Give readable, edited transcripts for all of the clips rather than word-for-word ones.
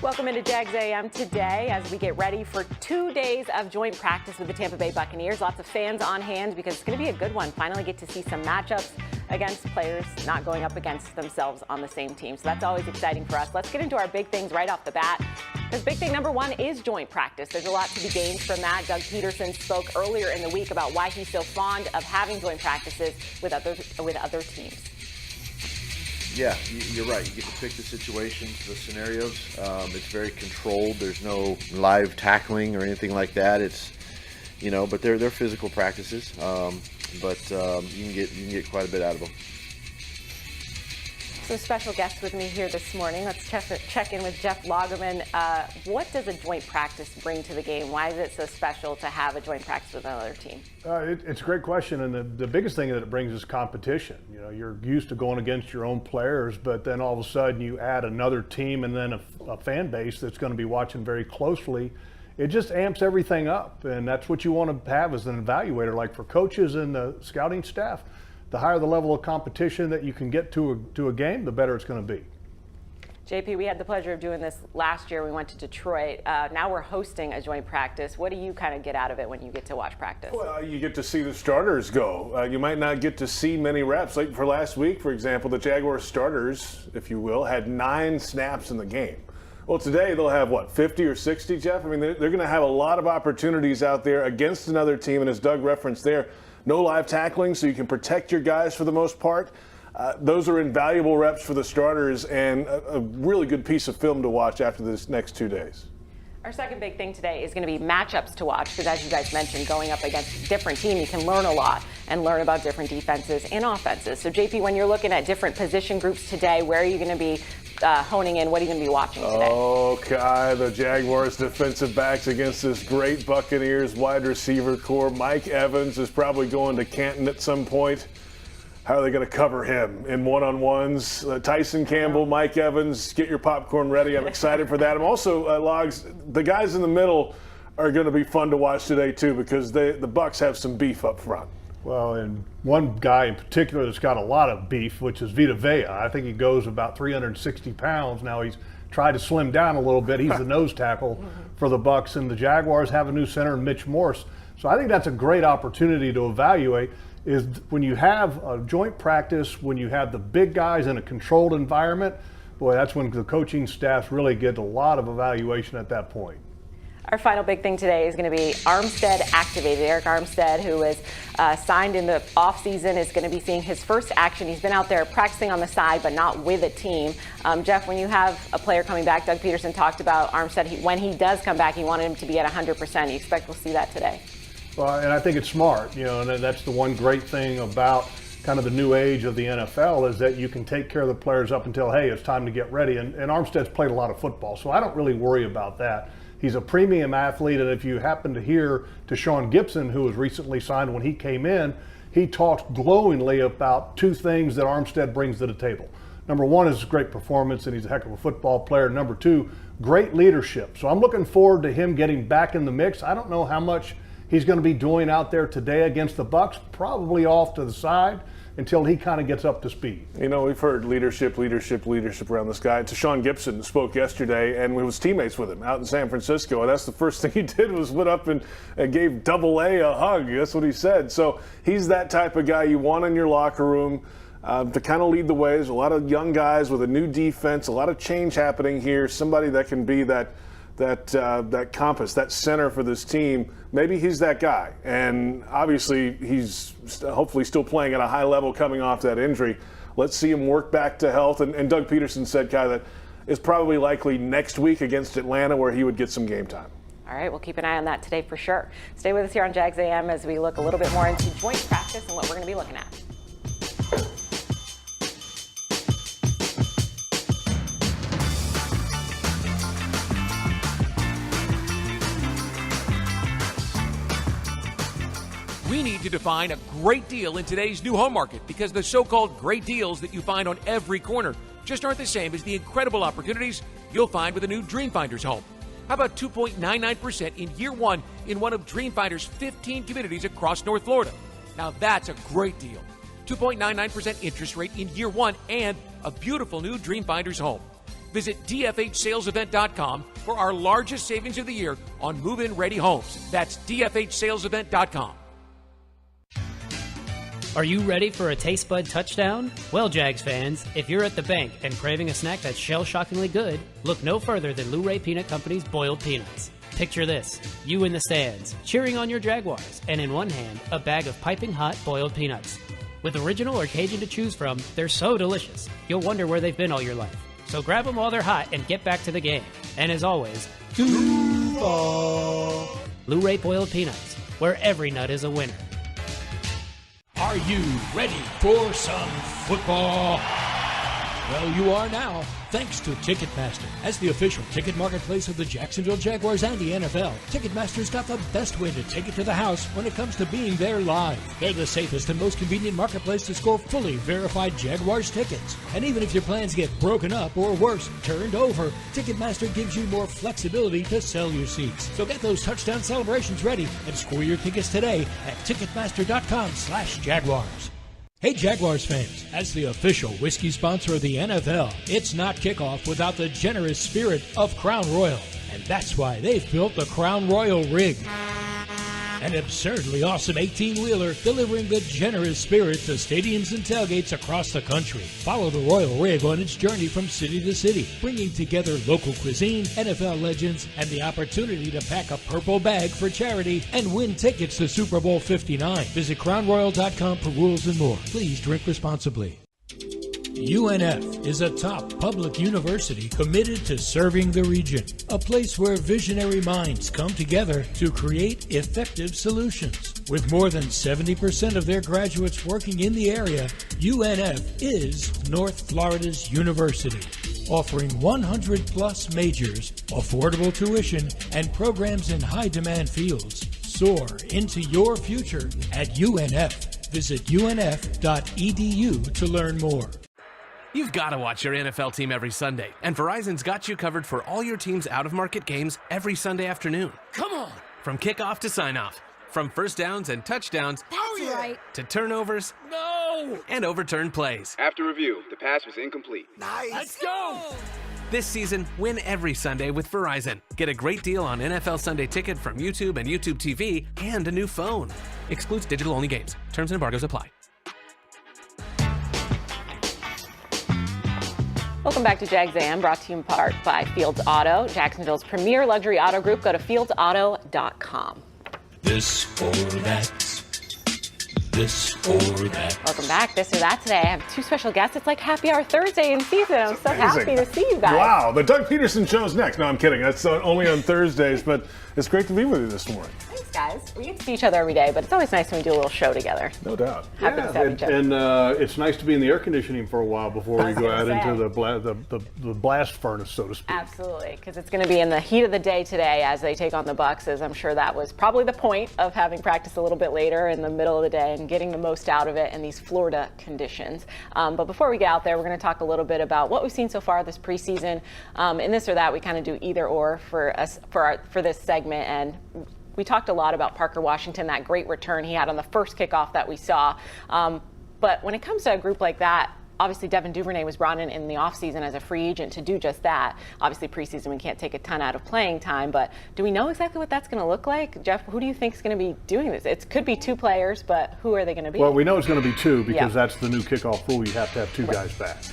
Welcome into Jags AM today as we get ready for 2 days of joint practice with the Tampa Bay Buccaneers. Lots of fans on hand because it's going to be a good one. Finally get to see some matchups against players not going up against themselves on the same team. So that's always exciting for us. Let's get into our big things right off the bat. Because big thing number one is joint practice. There's a lot to be gained from that. Doug Peterson spoke earlier in the week about why he's so fond of having joint practices with other teams. Yeah, you're right. You get to pick the situations, the scenarios. It's very controlled. There's no live tackling or anything like that. It's, but they're physical practices. But you can get quite a bit out of them. So special guest with me here this morning. Let's check in with Jeff Lageman. What does a joint practice bring to the game? Why is it so special to have a joint practice with another team? It's a great question, and the biggest thing that it brings is competition. You're used to going against your own players, but then all of a sudden you add another team and then a fan base that's going to be watching very closely. It just amps everything up, and that's what you want to have as an evaluator. Like for coaches and the scouting staff, the higher the level of competition that you can get to a game, the better it's going to be. JP, we had the pleasure of doing this last year. We went to Detroit. Now we're hosting a joint practice. What do you kind of get out of it when you get to watch practice? Well, you get to see the starters go. You might not get to see many reps. Like for last week, for example, the Jaguars starters, if you will, had 9 snaps in the game. Well, today they'll have, 50 or 60, Jeff? I mean, they're going to have a lot of opportunities out there against another team, and as Doug referenced there, no live tackling, so you can protect your guys for the most part. Those are invaluable reps for the starters and a really good piece of film to watch after this next 2 days. Our second big thing today is going to be matchups to watch because, as you guys mentioned, going up against a different team, you can learn a lot and learn about different defenses and offenses. So, JP, when you're looking at different position groups today, where are you going to be honing in? What are you going to be watching today? Okay, the Jaguars defensive backs against this great Buccaneers wide receiver core. Mike Evans is probably going to Canton at some point. How are they going to cover him in one-on-ones? Tyson Campbell, Mike Evans, get your popcorn ready. I'm excited for that. I'm also, Logs, the guys in the middle are going to be fun to watch today, too, because the Bucs have some beef up front. Well, and one guy in particular that's got a lot of beef, which is Vita Vea. I think he goes about 360 pounds. Now he's tried to slim down a little bit. He's the nose tackle for the Bucs, and the Jaguars have a new center, Mitch Morse. So I think that's a great opportunity to evaluate is when you have a joint practice, when you have the big guys in a controlled environment, boy, that's when the coaching staffs really get a lot of evaluation at that point. Our final big thing today is going to be Armstead activated. Eric Armstead, who was signed in the offseason, is going to be seeing his first action. He's been out there practicing on the side, but not with a team. Jeff, when you have a player coming back, Doug Peterson talked about Armstead. When he does come back, he wanted him to be at 100%. You expect we'll see that today? Well, and I think it's smart, and that's the one great thing about kind of the new age of the NFL is that you can take care of the players up until, hey, it's time to get ready. And Armstead's played a lot of football, so I don't really worry about that. He's a premium athlete, and if you happen to hear to Sean Gibson, who was recently signed when he came in, he talks glowingly about 2 things that Armstead brings to the table. Number 1 is great performance, and he's a heck of a football player. Number 2, great leadership. So I'm looking forward to him getting back in the mix. I don't know how much he's going to be doing out there today against the Bucs, probably off to the side until he kind of gets up to speed. We've heard leadership around this guy. Sean Gibson spoke yesterday, and we was teammates with him out in San Francisco, and that's the first thing he did was went up and gave Double A a hug. That's what he said. So he's that type of guy you want in your locker room to kind of lead the way. There's a lot of young guys with a new defense, a lot of change happening here, somebody that can be that compass, that center for this team. Maybe he's that guy. And obviously he's hopefully still playing at a high level coming off that injury. Let's see him work back to health. And Doug Peterson said, Kai, that it's probably likely next week against Atlanta where he would get some game time. All right, we'll keep an eye on that today for sure. Stay with us here on Jags AM as we look a little bit more into joint practice and what we're going to be looking at. We need to define a great deal in today's new home market because the so-called great deals that you find on every corner just aren't the same as the incredible opportunities you'll find with a new Dreamfinders home. How about 2.99% in year 1 in one of Dreamfinder's 15 communities across North Florida? Now that's a great deal. 2.99% interest rate in year 1 and a beautiful new Dreamfinders home. Visit dfhsalesevent.com for our largest savings of the year on move-in ready homes. That's dfhsalesevent.com. Are you ready for a taste bud touchdown? Well, Jags fans, if you're at the bank and craving a snack that's shell-shockingly good, look no further than Luray Peanut Company's boiled peanuts. Picture this, you in the stands, cheering on your Jaguars, and in one hand, a bag of piping hot boiled peanuts. With original or Cajun to choose from, they're so delicious, you'll wonder where they've been all your life. So grab them while they're hot and get back to the game. And as always, Duval. Luray boiled peanuts, where every nut is a winner. Are you ready for some football? Well, you are now, thanks to Ticketmaster. As the official ticket marketplace of the Jacksonville Jaguars and the NFL, Ticketmaster's got the best way to take it to the house when it comes to being there live. They're the safest and most convenient marketplace to score fully verified Jaguars tickets. And even if your plans get broken up or worse, turned over, Ticketmaster gives you more flexibility to sell your seats. So get those touchdown celebrations ready and score your tickets today at Ticketmaster.com/Jaguars. Hey Jaguars fans, as the official whiskey sponsor of the NFL, it's not kickoff without the generous spirit of Crown Royal. And that's why they've built the Crown Royal Rig. An absurdly awesome 18-wheeler delivering the generous spirit to stadiums and tailgates across the country. Follow the Royal Rig on its journey from city to city, bringing together local cuisine, NFL legends, and the opportunity to pack a purple bag for charity and win tickets to Super Bowl 59. Visit crownroyal.com for rules and more. Please drink responsibly. UNF is a top public university committed to serving the region, a place where visionary minds come together to create effective solutions. With more than 70% of their graduates working in the area, UNF is North Florida's university, offering 100-plus majors, affordable tuition, and programs in high-demand fields. Soar into your future at UNF. Visit unf.edu to learn more. You've got to watch your NFL team every Sunday, and Verizon's got you covered for all your team's out-of-market games every Sunday afternoon. Come on! From kickoff to sign-off, from first downs and touchdowns to turnovers and overturned plays. After review, the pass was incomplete. Nice! Let's go! This season, win every Sunday with Verizon. Get a great deal on NFL Sunday Ticket from YouTube and YouTube TV and a new phone. Excludes digital-only games. Terms and embargoes apply. Welcome back to Jags AM, brought to you in part by Fields Auto, Jacksonville's premier luxury auto group. Go to fieldsauto.com. This or that. This or that. Welcome back. This or that today. I have two special guests. It's like Happy Hour Thursday in season. I'm so happy to see you guys. Wow, the Doug Peterson show's next. No, I'm kidding. That's only on Thursdays, but it's great to be with you this morning. Thanks, guys. We get to see each other every day, but it's always nice when we do a little show together. No doubt. Happy to have each other. And it's nice to be in the air conditioning for a while before we go out into the blast furnace, so to speak. Absolutely, because it's going to be in the heat of the day today as they take on the Bucs, as I'm sure that was probably the point of having practice a little bit later in the middle of the day and getting the most out of it in these Florida conditions. But before we get out there, we're going to talk a little bit about what we've seen so far this preseason. In this or that, we kind of do either or for us for this segment, and we talked a lot about Parker Washington, that great return he had on the first kickoff that we saw. But when it comes to a group like that, obviously Devin Duvernay was brought in the offseason as a free agent to do just that. Obviously preseason we can't take a ton out of playing time, but do we know exactly what that's going to look like? Jeff, who do you think is going to be doing this? It could be two players, but who are they going to be? Well, we know it's going to be two because that's the new kickoff rule. You have to have two guys back.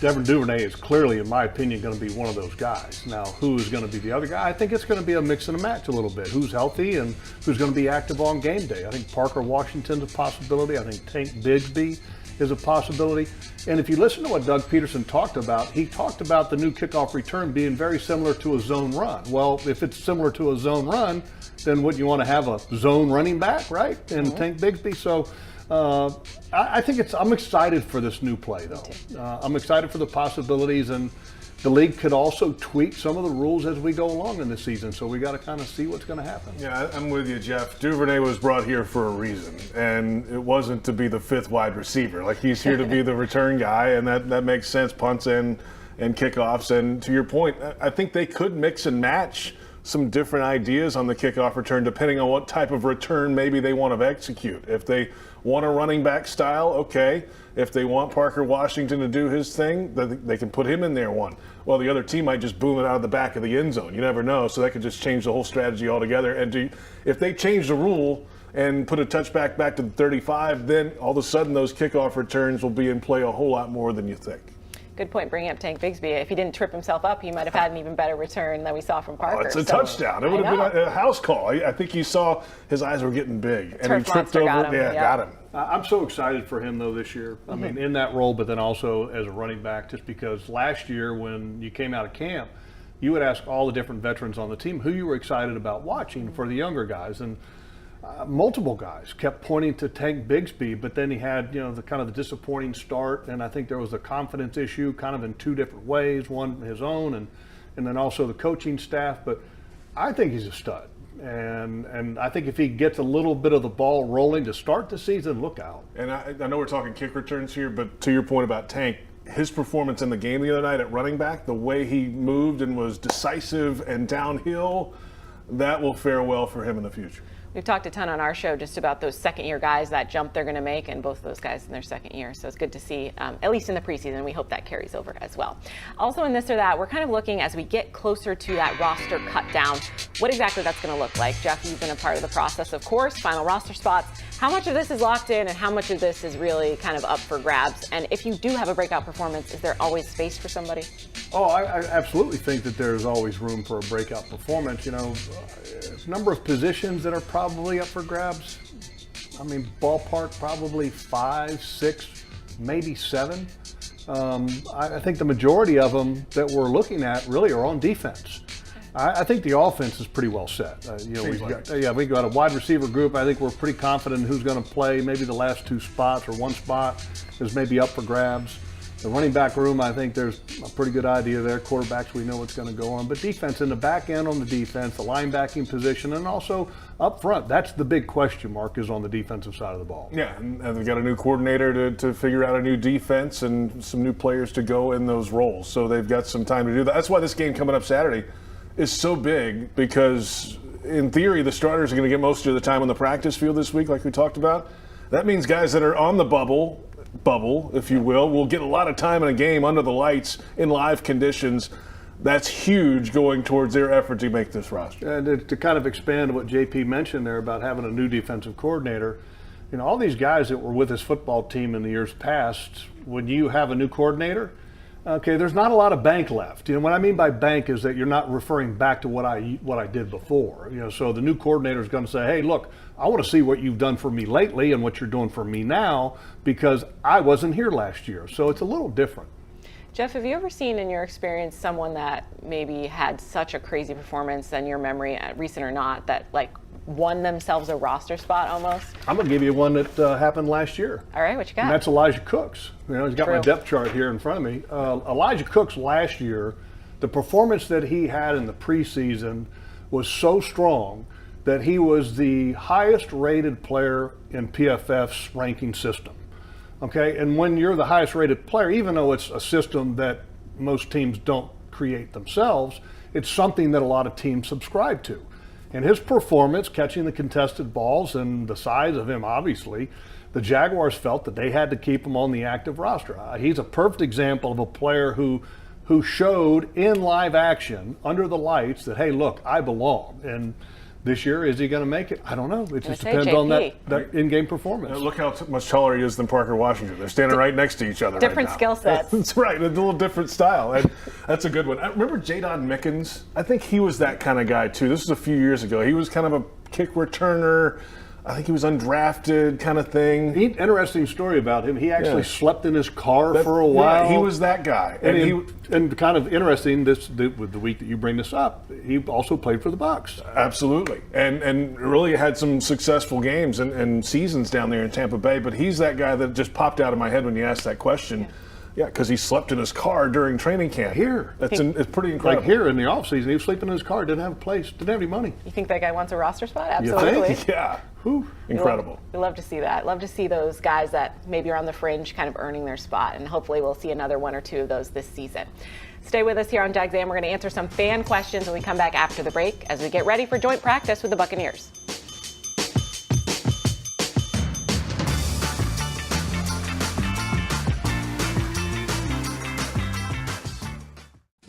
Devin Duvernay is clearly, in my opinion, going to be one of those guys. Now, who is going to be the other guy? I think it's going to be a mix and a match a little bit. Who's healthy and who's going to be active on game day? I think Parker Washington's a possibility. I think Tank Bigsby is a possibility. And if you listen to what Doug Peterson talked about, he talked about the new kickoff return being very similar to a zone run. Well, if it's similar to a zone run, then wouldn't you want to have a zone running back, right? And Tank Bigsby. So I think I'm excited for this new play, though. I'm excited for the possibilities, and the league could also tweak some of the rules as we go along in the season. So we got to kind of see what's going to happen. Yeah, I'm with you, Jeff. Duvernay was brought here for a reason, and it wasn't to be the fifth wide receiver. Like, he's here to be the return guy, and that makes sense, punts and kickoffs. And to your point, I think they could mix and match some different ideas on the kickoff return depending on what type of return maybe they want to execute. If they want a running back style, okay. If they want Parker Washington to do his thing, they can put him in there one. Well, the other team might just boom it out of the back of the end zone. You never know. So that could just change the whole strategy altogether. And if they change the rule and put a touchback back to the 35, then all of a sudden those kickoff returns will be in play a whole lot more than you think. Good point bringing up Tank Bigsby. If he didn't trip himself up, he might have had an even better return than we saw from Parker. Oh, it's a touchdown. It would have been a house call. I think you saw his eyes were getting big. And he tripped over. Got him. I'm so excited for him, though, this year. I mean, in that role, but then also as a running back, just because last year when you came out of camp, you would ask all the different veterans on the team who you were excited about watching for the younger guys. And multiple guys kept pointing to Tank Bigsby, but then he had, the kind of the disappointing start, and I think there was a confidence issue kind of in two different ways, one his own and then also the coaching staff. But I think he's a stud. And I think if he gets a little bit of the ball rolling to start the season, look out. And I know we're talking kick returns here, but to your point about Tank, his performance in the game the other night at running back, the way he moved and was decisive and downhill, that will fare well for him in the future. We've talked a ton on our show just about those second-year guys, that jump they're going to make, and both of those guys in their second year. So it's good to see, at least in the preseason. We hope that carries over as well. Also in this or that, we're kind of looking as we get closer to that roster cut down, what exactly that's going to look like. Jeff, you've been a part of the process, of course, final roster spots. How much of this is locked in and how much of this is really kind of up for grabs? And if you do have a breakout performance, is there always space for somebody? Oh, I absolutely think that there's always room for a breakout performance. Number of positions that are probably up for grabs. I mean, ballpark probably 5, 6, maybe 7. I think the majority of them that we're looking at really are on defense. I think the offense is pretty well set. We've got a wide receiver group. I think we're pretty confident in who's going to play. Maybe the last 2 spots or 1 spot is maybe up for grabs. The running back room, I think there's a pretty good idea there. Quarterbacks, we know what's going to go on. But defense, in the back end on the defense, the linebacking position, and also up front, that's the big question mark is on the defensive side of the ball. Yeah, and they've got a new coordinator to figure out a new defense and some new players to go in those roles. So they've got some time to do that. That's why this game coming up Saturday is so big, because in theory, the starters are going to get most of the time on the practice field this week, like we talked about. That means guys that are on the bubble, if you will get a lot of time in a game under the lights in live conditions. That's huge going towards their effort to make this roster. And to kind of expand what J.P. mentioned there about having a new defensive coordinator, all these guys that were with this football team in the years past, when you have a new coordinator, okay, there's not a lot of bank left. What I mean by bank is that you're not referring back to what I did before. So the new coordinator is going to say, hey, look, I want to see what you've done for me lately and what you're doing for me now, because I wasn't here last year. So it's a little different. Jeff, have you ever seen in your experience someone that maybe had such a crazy performance in your memory, recent or not, that won themselves a roster spot almost? I'm going to give you one that happened last year. All right, what you got? And that's Elijah Cooks. He's got my depth chart here in front of me. Elijah Cooks last year, the performance that he had in the preseason was so strong that he was the highest rated player in PFF's ranking system. Okay, and when you're the highest rated player, even though it's a system that most teams don't create themselves, it's something that a lot of teams subscribe to. And his performance, catching the contested balls and the size of him, obviously, the Jaguars felt that they had to keep him on the active roster. He's a perfect example of a player who showed in live action under the lights that, hey, look, I belong. And this year, is he going to make it? I don't know. It just depends on that in-game performance. Look how much taller he is than Parker Washington. They're standing right next to each other. Different right now. skill sets. That's right. A little different style. And that's a good one. I remember Jadon Mickens. I think he was that kind of guy, too. This was a few years ago. He was kind of a kick returner. I think he was undrafted kind of thing. Interesting story about him. He actually slept in his car for a while. Yeah, he was that guy. And kind of interesting, with the week that you bring this up, he also played for the Bucs. Absolutely. And really had some successful games and seasons down there in Tampa Bay. But he's that guy that just popped out of my head when you asked that question. Yeah, because he slept in his car during training camp. Here. It's pretty incredible. Like here in the offseason, he was sleeping in his car, didn't have a place, didn't have any money. You think that guy wants a roster spot? Absolutely. You think? Yeah. Whew. Incredible. We love to see that. Love to see those guys that maybe are on the fringe kind of earning their spot, and hopefully we'll see another one or two of those this season. Stay with us here on Jags AM. We're going to answer some fan questions when we come back after the break as we get ready for joint practice with the Buccaneers.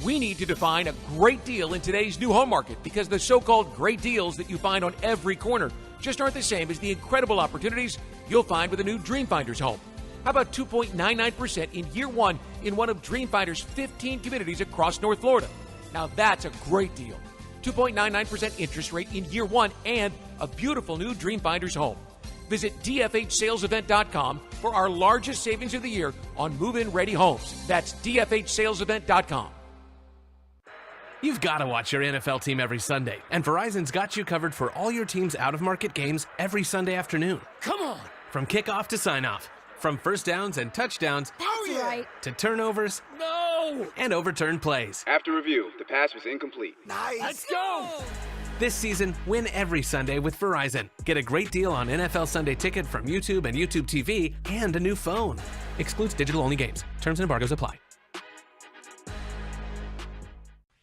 We need to define a great deal in today's new home market because the so-called great deals that you find on every corner just aren't the same as the incredible opportunities you'll find with a new Dreamfinders home. How about 2.99% in year one in one of Dreamfinder's 15 communities across North Florida? Now that's a great deal. 2.99% interest rate in year one and a beautiful new Dreamfinders home. Visit dfhsalesevent.com for our largest savings of the year on move-in ready homes. That's dfhsalesevent.com. You've got to watch your NFL team every Sunday, and Verizon's got you covered for all your team's out-of-market games every Sunday afternoon. Come on! From kickoff to sign-off, from first downs and touchdowns to turnovers and overturned plays. After review, the pass was incomplete. Let's go! This season, win every Sunday with Verizon. Get a great deal on NFL Sunday Ticket from YouTube and YouTube TV and a new phone. Excludes digital-only games. Terms and embargoes apply.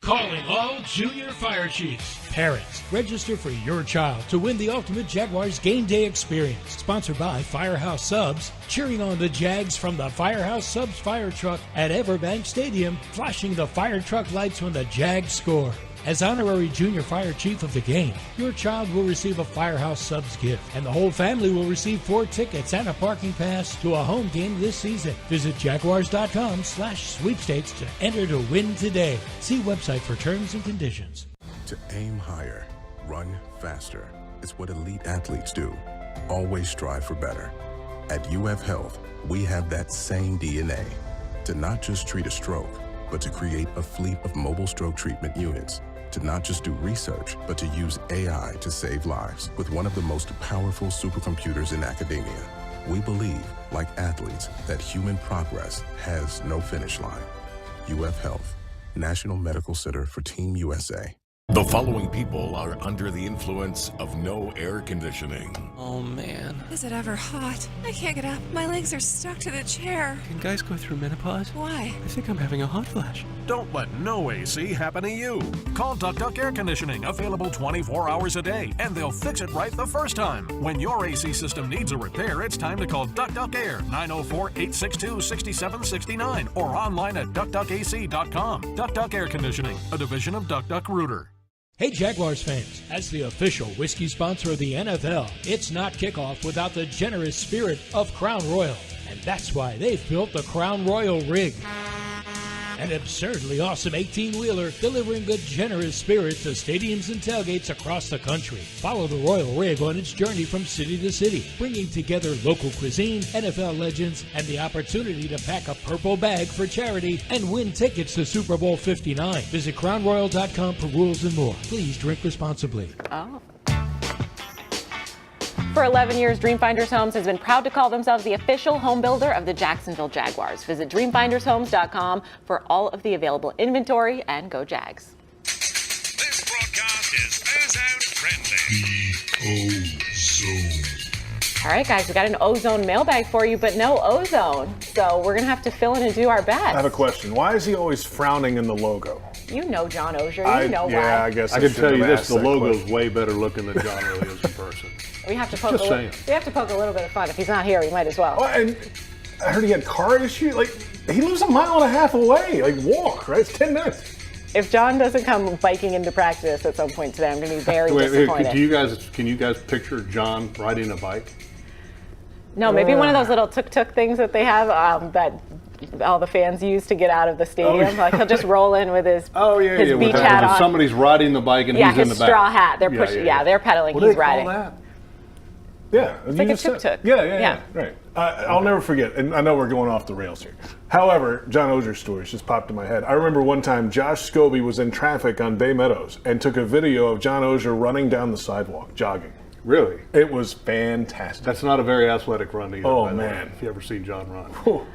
Calling all junior fire chiefs. Parents, register for your child to win the ultimate Jaguars game day experience. Sponsored by Firehouse Subs. Cheering on the Jags from the Firehouse Subs fire truck at Everbank Stadium, flashing the fire truck lights when the Jags score. As honorary junior fire chief of the game, your child will receive a Firehouse Subs gift, and the whole family will receive 4 tickets and a parking pass to a home game this season. Visit jaguars.com/sweepstakes to enter to win today. See website for terms and conditions. To aim higher, run faster. It's what elite athletes do. Always strive for better. At UF Health, we have that same DNA. To not just treat a stroke, but to create a fleet of mobile stroke treatment units. To not just do research, but to use AI to save lives with one of the most powerful supercomputers in academia. We believe, like athletes, that human progress has no finish line. UF Health, National Medical Center for Team USA. The following people are under the influence of no air conditioning. Oh man. Is it ever hot? I can't get up. My legs are stuck to the chair. Can guys go through menopause? Why? I think I'm having a hot flash. Don't let no AC happen to you. Call Duck Duck Air Conditioning, available 24 hours a day, and they'll fix it right the first time. When your AC system needs a repair, it's time to call Duck Duck Air, 904-862-6769, or online at duckduckac.com. Duck Duck Air Conditioning, a division of Duck Duck Rooter. Hey Jaguars fans, as the official whiskey sponsor of the NFL, it's not kickoff without the generous spirit of Crown Royal. And that's why they've built the Crown Royal Rig. An absurdly awesome 18-wheeler delivering a generous spirit to stadiums and tailgates across the country. Follow the Royal Rig on its journey from city to city, bringing together local cuisine, NFL legends, and the opportunity to pack a purple bag for charity and win tickets to Super Bowl 59. Visit crownroyal.com for rules and more. Please drink responsibly. Oh. For 11 years, Dreamfinders Homes has been proud to call themselves the official home builder of the Jacksonville Jaguars. Visit dreamfindershomes.com for all of the available inventory, and go Jags. This broadcast is ozone-friendly. All right, guys, we got an ozone mailbag for you, but no ozone. So we're going to have to fill in and do our best. I have a question. Why is he always frowning in the logo? You know John Ogier. You know why. Yeah, I guess I can tell you this, the logo's way better looking than John really is in person. We have to poke a little bit of fun. If he's not here, we might as well. Oh, and I heard he had car issues. Like, he lives a mile and a half away. Like, walk, right? It's 10 minutes. If John doesn't come biking into practice at some point today, I'm going to be very disappointed. Can you guys picture John riding a bike? No, maybe one of those little tuk-tuk things that they have that all the fans use to get out of the stadium. Oh, yeah. Like he'll just roll in with his beach hat on. Somebody's riding the bike and he's in the back. Yeah, his straw hat. They're pushing. Yeah, they're pedaling. What he's do they riding. Call that? Yeah, it's like a tuk-tuk. Yeah. Right. I'll never forget, and I know we're going off the rails here. However, John Ogier's stories just popped in my head. I remember one time Josh Scobie was in traffic on Bay Meadows and took a video of John Ogier running down the sidewalk, jogging. Really? It was fantastic. That's not a very athletic run either. Oh, man. If you ever seen John run. Whew.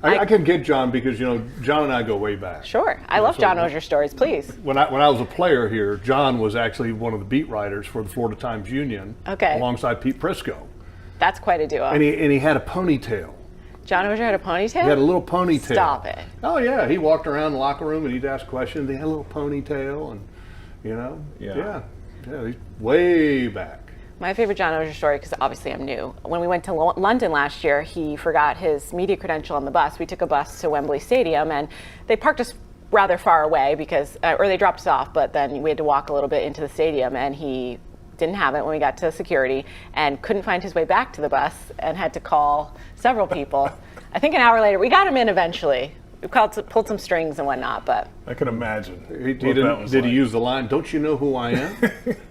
I can get John because, John and I go way back. Sure. I love John Ozier stories. Please. When I was a player here, John was actually one of the beat writers for the Florida Times-Union alongside Pete Prisco. That's quite a duo. And he had a ponytail. John Ozier had a ponytail? He had a little ponytail. Stop it. Oh, yeah. He walked around the locker room and he'd ask questions. He had a little ponytail and, Yeah, he's way back. My favorite John Ozier story, because obviously I'm new. When we went to London last year, he forgot his media credential on the bus. We took a bus to Wembley Stadium, and they parked us rather far away or they dropped us off, but then we had to walk a little bit into the stadium, and he didn't have it when we got to security and couldn't find his way back to the bus and had to call several people. I think an hour later, we got him in eventually. We pulled some strings and whatnot, but I can imagine. Did he use the line, "Don't you know who I am?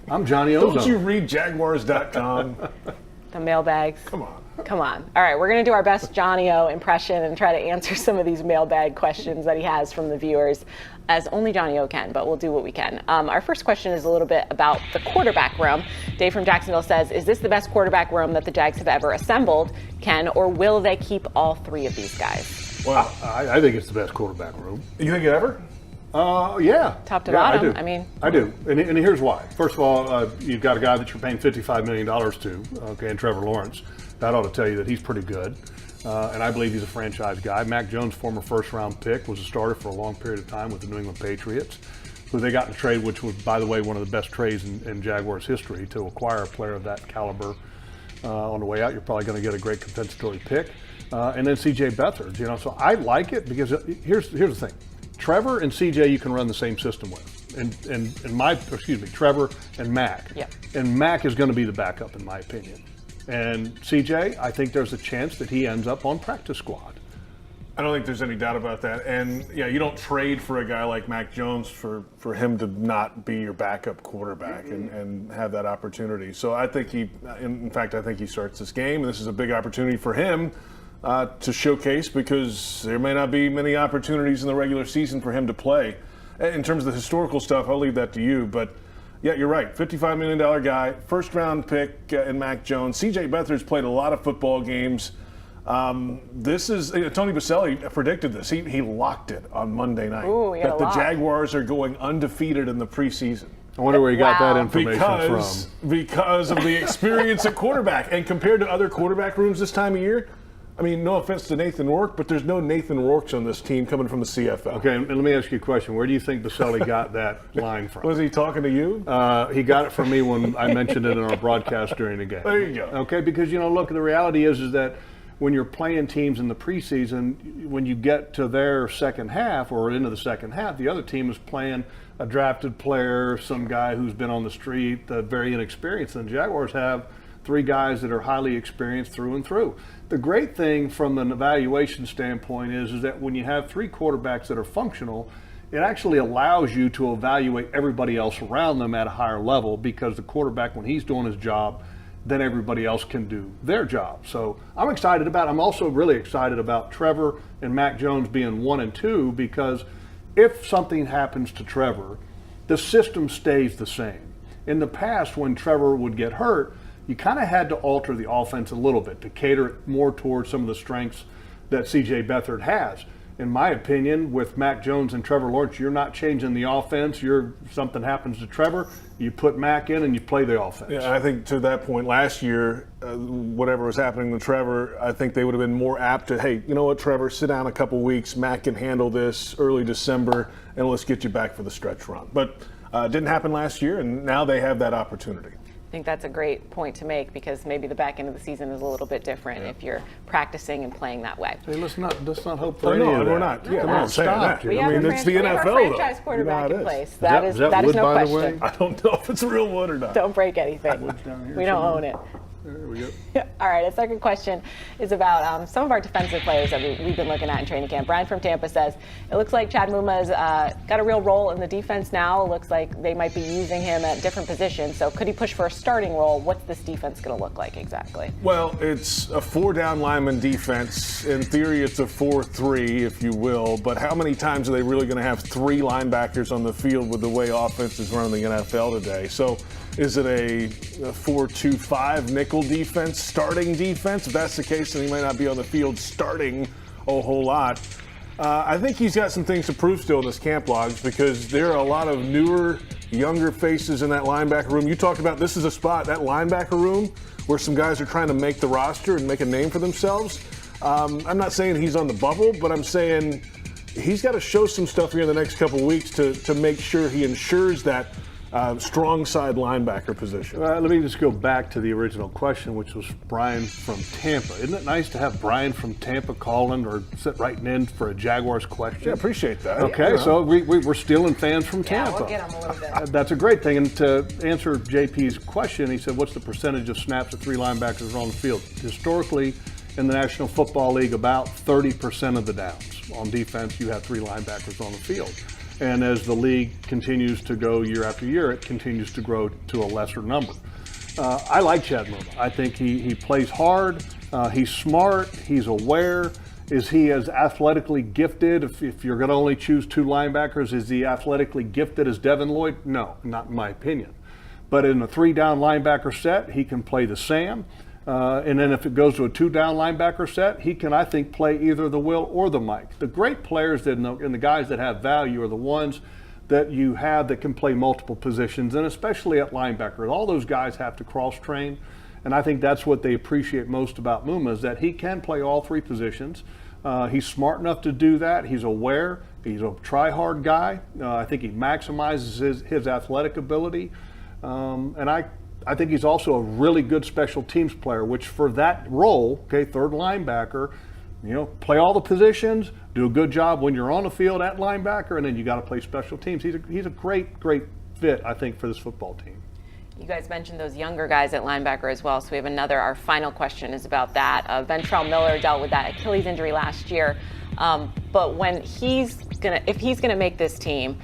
I'm Johnny Ozone." Don't you read Jaguars.com? The mailbags. Come on. All right, we're going to do our best Johnny O impression and try to answer some of these mailbag questions that he has from the viewers, as only Johnny O can, but we'll do what we can. Our first question is a little bit about the quarterback room. Dave from Jacksonville says, is this the best quarterback room that the Jags have ever assembled? Or will they keep all three of these guys? Well, I think it's the best quarterback room. You think it ever? Yeah. Top to bottom. I do. And here's why. First of all, you've got a guy that you're paying $55 million to, and Trevor Lawrence. That ought to tell you that he's pretty good. And I believe he's a franchise guy. Mac Jones, former first-round pick, was a starter for a long period of time with the New England Patriots, who they got in a trade, which was, by the way, one of the best trades in Jaguars history to acquire a player of that caliber. On the way out, you're probably going to get a great compensatory pick. And then C.J. Beathard, so I like it because here's the thing. Trevor and C.J. you can run the same system with. And Trevor and Mac. Yeah. And Mac is going to be the backup in my opinion. And C.J., I think there's a chance that he ends up on practice squad. I don't think there's any doubt about that. And, you don't trade for a guy like Mac Jones for him to not be your backup quarterback and have that opportunity. So I think I think he starts this game. And this is a big opportunity for him to showcase because there may not be many opportunities in the regular season for him to play. In terms of the historical stuff, I'll leave that to you. But, yeah, you're right. $55 million guy, first-round pick in Mac Jones. C.J. Beathard's played a lot of football games. This is Tony Baselli predicted this. He locked it on Monday night that the Jaguars are going undefeated in the preseason. I wonder where he got that information from. Because of the experience at quarterback. And compared to other quarterback rooms this time of year, I mean, no offense to Nathan Rourke, but there's no Nathan Rourkes on this team coming from the CFL. Okay, and let me ask you a question. Where do you think Baselli got that line from? Was he talking to you? He got it from me when I mentioned it in our broadcast during the game. There you go. Okay, because, look, the reality is that when you're playing teams in the preseason, when you get to their second half or into the second half, the other team is playing a drafted player, some guy who's been on the street, very inexperienced. And the Jaguars have three guys that are highly experienced through and through. The great thing from an evaluation standpoint is that when you have three quarterbacks that are functional, it actually allows you to evaluate everybody else around them at a higher level because the quarterback, when he's doing his job, then everybody else can do their job. So I'm also really excited about Trevor and Mac Jones being 1 and 2 because if something happens to Trevor, the system stays the same. In the past, when Trevor would get hurt, you kind of had to alter the offense a little bit to cater it more towards some of the strengths that C.J. Beathard has. In my opinion, with Mac Jones and Trevor Lawrence, you're not changing the offense. Something happens to Trevor, you put Mac in and you play the offense. Yeah, I think to that point last year, whatever was happening with Trevor, I think they would have been more apt to, hey, you know what, Trevor, sit down a couple weeks. Mac can handle this early December, and let's get you back for the stretch run. But it didn't happen last year, and now they have that opportunity. I think that's a great point to make because maybe the back end of the season is a little bit different if you're practicing and playing that way. Hey, let's not hope for any of that. We're not. Yeah, we're not saying that. We have it's the NFL, though. Franchise quarterback in place. That is wood, no by question. The way? I don't know if it's real wood or not. Don't break anything. We don't own it. There we go. All right, a second question is about some of our defensive players that we've been looking at in training camp. Brian from Tampa says, it looks like Chad Muma's got a real role in the defense now. It looks like they might be using him at different positions. So could he push for a starting role? What's this defense going to look like exactly? Well, it's a 4-down lineman defense. In theory, it's a 4-3, if you will. But how many times are they really going to have 3 linebackers on the field with the way offenses run in the NFL today? So is it a 4-2-5 nickel defense, starting defense? If that's the case, then he might not be on the field starting a whole lot. I think he's got some things to prove still in his camp logs because there are a lot of newer, younger faces in that linebacker room. You talked about this is a spot, that linebacker room, where some guys are trying to make the roster and make a name for themselves. I'm not saying he's on the bubble, but I'm saying he's got to show some stuff here in the next couple of weeks to make sure he ensures that strong side linebacker position. Let me just go back to the original question, which was Brian from Tampa. Isn't it nice to have Brian from Tampa calling or writing in for a Jaguars question? Yeah, appreciate that. Okay, so we're stealing fans from Tampa. Yeah, we'll get them a little bit. That's a great thing. And to answer JP's question, he said, what's the percentage of snaps that three linebackers are on the field? Historically, in the National Football League, about 30% of the downs. On defense, you have three linebackers on the field. And as the league continues to go year after year, it continues to grow to a lesser number. I like Chad Muma. I think he plays hard. He's smart. He's aware. Is he as athletically gifted? If you're going to only choose two linebackers, is he athletically gifted as Devin Lloyd? No, not in my opinion. But in a three-down linebacker set, he can play the Sam. And then if it goes to a two-down linebacker set, he can, I think, play either the Will or the Mike. The great players and the guys that have value are the ones that you have that can play multiple positions, and especially at linebacker. All those guys have to cross-train, and I think that's what they appreciate most about Muma is that he can play all three positions. He's smart enough to do that. He's aware. He's a try-hard guy. I think he maximizes his athletic ability, and I think he's also a really good special teams player, which for that role, okay, third linebacker, play all the positions, do a good job when you're on the field at linebacker, and then you got to play special teams. He's a great fit, I think, for this football team. You guys mentioned those younger guys at linebacker as well, so we have our final question is about that. Ventrell Miller dealt with that Achilles injury last year, but if he's gonna make this team,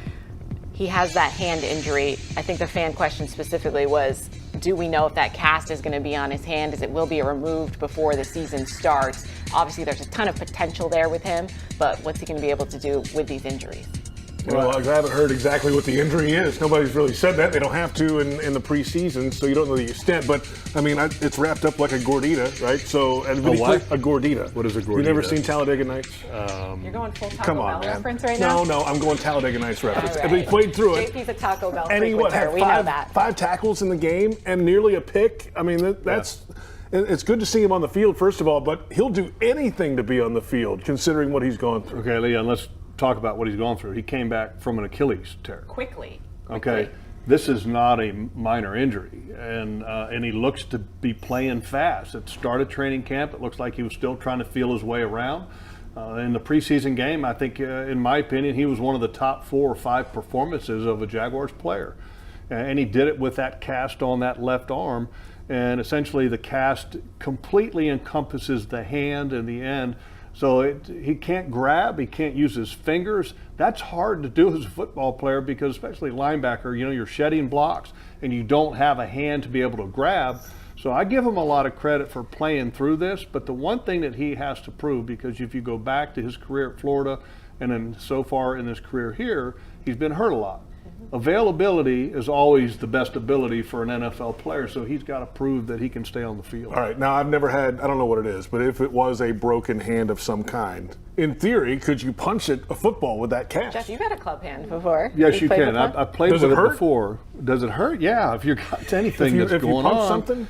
he has that hand injury. I think the fan question specifically was, do we know if that cast is going to be on his hand, as it will be removed before the season starts? Obviously, there's a ton of potential there with him, but what's he going to be able to do with these injuries? Well, I haven't heard exactly what the injury is. Nobody's really said that. They don't have to in the preseason, so you don't know the extent. But, I mean, it's wrapped up like a gordita, right? So, a what? A gordita. What is a gordita? You never seen Talladega Nights? You're going full Taco Bell reference right now? No, I'm going Talladega Nights reference. Right. We played through it. JP's a Taco Bell and he frequenter. We know that. 5 tackles in the game and nearly a pick. I mean, that's... It's good to see him on the field, first of all, but he'll do anything to be on the field, considering what he's gone through. Okay, Leon, let's talk about what he's gone through. He came back from an Achilles tear. Quickly. Okay, this is not a minor injury, and he looks to be playing fast. It started training camp. It looks like he was still trying to feel his way around. In the preseason game, I think, in my opinion, he was one of the top 4 or 5 performances of a Jaguars player. And he did it with that cast on that left arm. And essentially the cast completely encompasses the hand and the end. So he can't grab, he can't use his fingers. That's hard to do as a football player because especially linebacker, you're shedding blocks and you don't have a hand to be able to grab. So I give him a lot of credit for playing through this, but the one thing that he has to prove, because if you go back to his career at Florida and then so far in his career here, he's been hurt a lot. Availability is always the best ability for an NFL player, so he's got to prove that he can stay on the field. All right, now I've never had, I don't know what it is, but if it was a broken hand of some kind, in theory, could you punch a football with that cast? Jeff, you've had a club hand before. Yes, you can. I've played with it before. Does it hurt? Yeah, if you've got anything that's going on. If you punch something?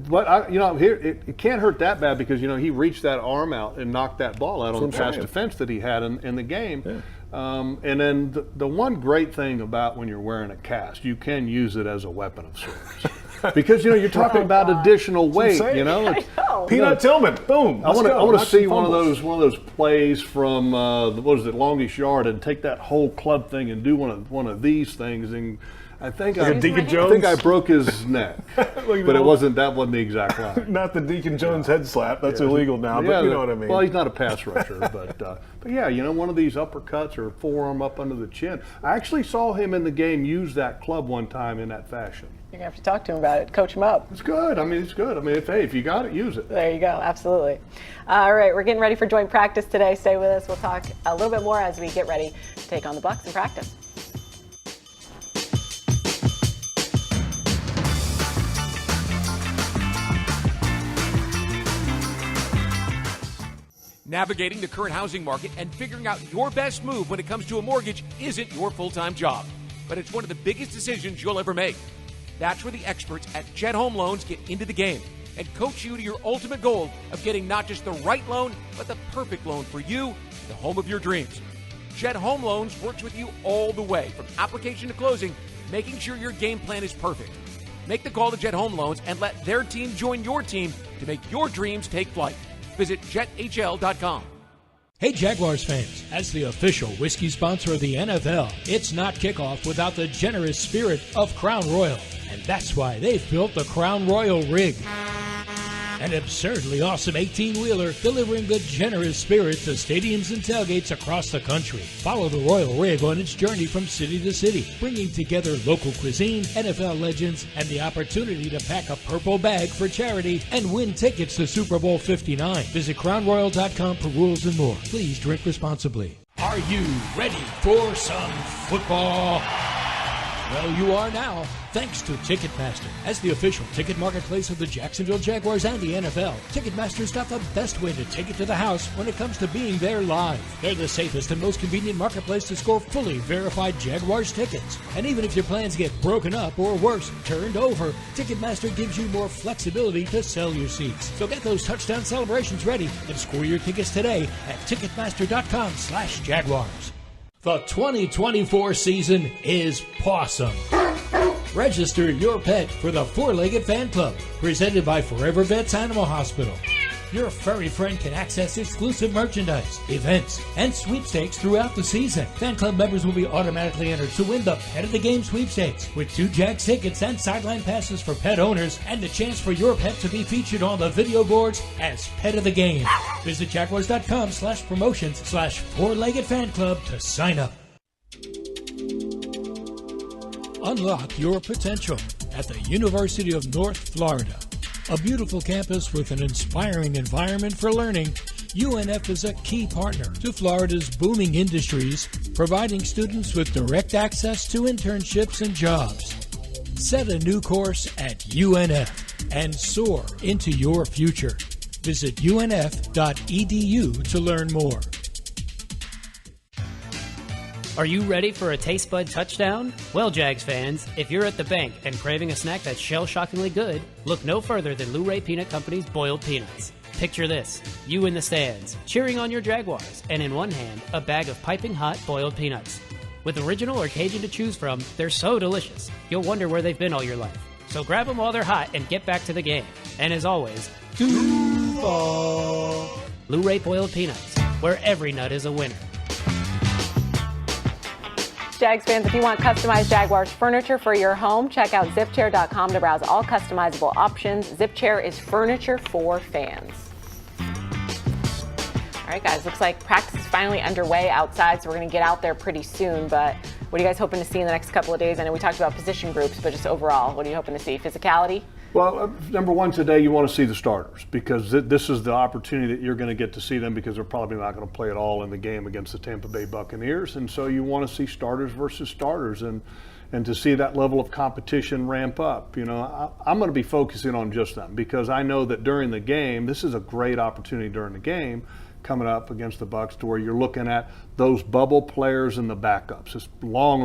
But, here, it can't hurt that bad because, he reached that arm out and knocked that ball out on the pass defense that he had in the game. Yeah. And then the one great thing about when you're wearing a cast, you can use it as a weapon of sorts. Because, you're talking about additional weight, Peanut Tillman, boom. I want to see one of those plays from, longest yard and take that whole club thing and do one of these things. And I think I broke his neck, but that wasn't the exact line. Not the Deacon Jones head slap. That's illegal now, but you know what I mean. Well, he's not a pass rusher, but yeah, one of these uppercuts or forearm up under the chin. I actually saw him in the game use that club one time in that fashion. You're going to have to talk to him about it, coach him up. It's good. It's good. If you got it, use it. There you go. Absolutely. All right, we're getting ready for joint practice today. Stay with us. We'll talk a little bit more as we get ready to take on the Bucs in practice. Navigating the current housing market and figuring out your best move when it comes to a mortgage isn't your full-time job, but it's one of the biggest decisions you'll ever make. That's where the experts at Jet Home Loans get into the game and coach you to your ultimate goal of getting not just the right loan, but the perfect loan for you, the home of your dreams. Jet Home Loans works with you all the way, from application to closing, making sure your game plan is perfect. Make the call to Jet Home Loans and let their team join your team to make your dreams take flight. Visit jethl.com. Hey Jaguars fans, as the official whiskey sponsor of the NFL, it's not kickoff without the generous spirit of Crown Royal. And that's why they've built the Crown Royal Rig. An absurdly awesome 18-wheeler delivering the generous spirit to stadiums and tailgates across the country. Follow the Royal Rig on its journey from city to city, bringing together local cuisine, NFL legends, and the opportunity to pack a purple bag for charity and win tickets to Super Bowl 59. Visit crownroyal.com for rules and more. Please drink responsibly. Are you ready for some football? Well, you are now, thanks to Ticketmaster. As the official ticket marketplace of the Jacksonville Jaguars and the NFL, Ticketmaster's got the best way to take it to the house when it comes to being there live. They're the safest and most convenient marketplace to score fully verified Jaguars tickets. And even if your plans get broken up or worse, turned over, Ticketmaster gives you more flexibility to sell your seats. So get those touchdown celebrations ready and score your tickets today at Ticketmaster.com/Jaguars. The 2024 season is pawsome. Register your pet for the Four-Legged Fan Club, presented by Forever Vets Animal Hospital. Your furry friend can access exclusive merchandise, events, and sweepstakes throughout the season. Fan club members will be automatically entered to win the Pet of the Game sweepstakes, with 2 Jags tickets and sideline passes for pet owners, and the chance for your pet to be featured on the video boards as Pet of the Game. Visit Jaguars.com/promotions/Four-Legged Fan Club to sign up. Unlock your potential at the University of North Florida. A beautiful campus with an inspiring environment for learning, UNF is a key partner to Florida's booming industries, providing students with direct access to internships and jobs. Set a new course at UNF and soar into your future. Visit unf.edu to learn more. Are you ready for a taste bud touchdown? Well, Jags fans, if you're at the bank and craving a snack that's shell-shockingly good, look no further than Luray Peanut Company's boiled peanuts. Picture this, you in the stands, cheering on your Jaguars, and in one hand, a bag of piping hot boiled peanuts. With original or Cajun to choose from, they're so delicious, you'll wonder where they've been all your life. So grab them while they're hot and get back to the game. And as always, Duval! Luray boiled peanuts, where every nut is a winner. Jags fans, if you want customized Jaguars furniture for your home, check out zipchair.com to browse all customizable options. ZipChair is furniture for fans. All right, guys, looks like practice is finally underway outside, so we're going to get out there pretty soon. But what are you guys hoping to see in the next couple of days? I know we talked about position groups, but just overall, what are you hoping to see? Physicality? Well, number one, today you want to see the starters, because this is the opportunity that you're going to get to see them, because they're probably not going to play at all in the game against the Tampa Bay Buccaneers. And so you want to see starters versus starters and to see that level of competition ramp up. You know, I'm going to be focusing on just them, because I know that during the game, this is a great opportunity during the game coming up against the Bucs, to where you're looking at those bubble players and the backups. It's long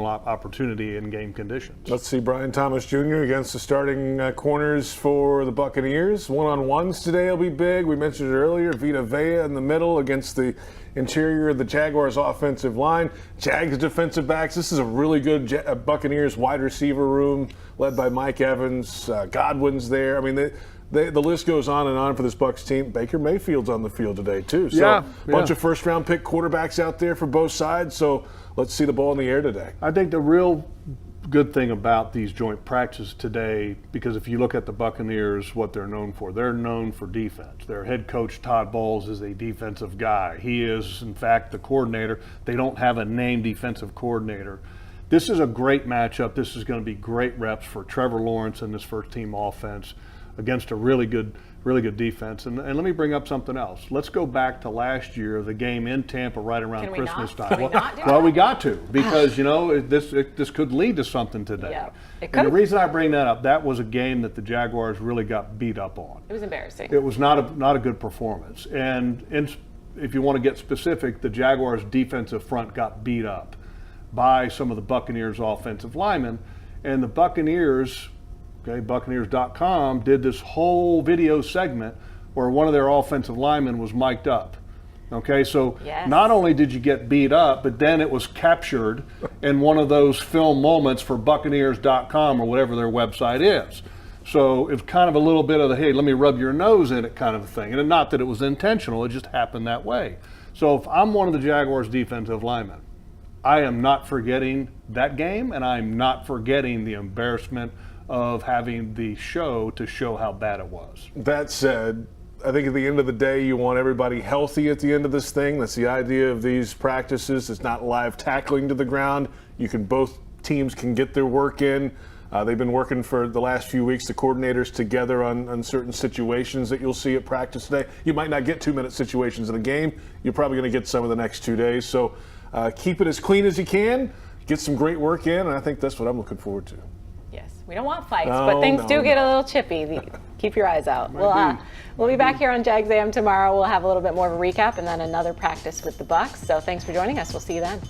opportunity in game conditions. Let's see Brian Thomas Jr. against the starting corners for the Buccaneers. One-on-ones today will be big. We mentioned it earlier. Vita Vea in the middle against the interior of the Jaguars offensive line. Jags defensive backs. This is a really good Buccaneers wide receiver room led by Mike Evans. Godwin's there. I mean, the list goes on and on for this Bucs team. Baker Mayfield's on the field today, too. So bunch of first-round pick quarterbacks out there for both sides. So let's see the ball in the air today. I think the real good thing about these joint practices today, because if you look at the Buccaneers, what they're known for defense. Their head coach, Todd Bowles, is a defensive guy. He is, in fact, the coordinator. They don't have a named defensive coordinator. This is a great matchup. This is going to be great reps for Trevor Lawrence and this first-team offense against a really good defense. And let me bring up something else. Let's go back to last year, the game in Tampa right around Christmas time. We got to, because this could lead to something today. Yeah, and the reason I bring that up, that was a game that the Jaguars really got beat up on. It was embarrassing. It was not a good performance. And if you want to get specific, the Jaguars' defensive front got beat up by some of the Buccaneers' offensive linemen. And the Buccaneers, Buccaneers.com, did this whole video segment where one of their offensive linemen was mic'd up. Okay, so not only did you get beat up, but then it was captured in one of those film moments for Buccaneers.com or whatever their website is. So it's kind of a little bit of the, hey, let me rub your nose in it kind of a thing. And not that it was intentional, it just happened that way. So if I'm one of the Jaguars defensive linemen, I am not forgetting that game, and I'm not forgetting the embarrassment of having the show to show how bad it was. That said, I think at the end of the day, you want everybody healthy at the end of this thing. That's the idea of these practices. It's not live tackling to the ground. Both teams can get their work in. They've been working for the last few weeks, the coordinators together on certain situations that you'll see at practice today. You might not get 2-minute situations in a game. You're probably going to get some of the next 2 days. So keep it as clean as you can. Get some great work in, and I think that's what I'm looking forward to. Yes, we don't want fights, but things do get a little chippy. Keep your eyes out. We'll be back here on Jags AM tomorrow. We'll have a little bit more of a recap and then another practice with the Bucs. So thanks for joining us. We'll see you then.